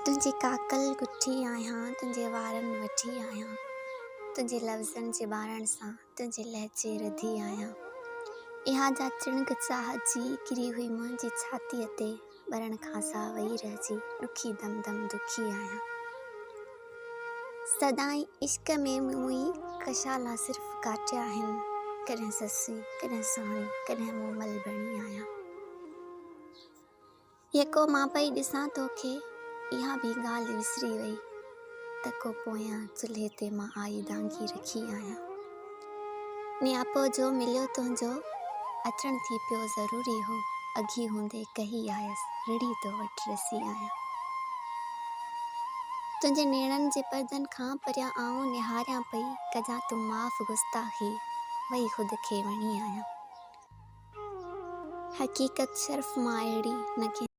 तुंहिंजी काकल गुठी आहियां, तुंहिंजे वारनि वठी आहियां, तुंहिंजे लफ़्ज़नि जे ॿारण सां तुंहिंजे लहजे रधी आहियां। इहा जा चिणग चाह जी किरी हुई मुंहिंजी छातीअ ते, ॿरण खां सा वेही रहिजी ॾुखी दम दम दुखी आहियां। सदाई इश्क में मुई कशाला सिर्फ़ काटिया आहिनि, कॾहिं ससी कॾहिं सुहिणी कॾहिं मूं मल बणी आहियां। यको मां पई ॾिसां तोखे, इहा भी ॻाल्हि विसरी वई, त को पोयां चुल्हे ते मां आई दांगी रखी आहियां। नियापो जो मिलियो तुंहिंजो अचण थी पियो ज़रूरी हो, अघी हूंदे कही आयसि रिड़ी तो वटि रसी आहियां। तुंहिंजे नेणनि जे परदनि खां परियां आऊं निहारियां पई, कजां तूं माफ़ गुस्ताखी वही ख़ुद खे वणी आहियां। हक़ीक़त शर्फ़ मां अहिड़ी न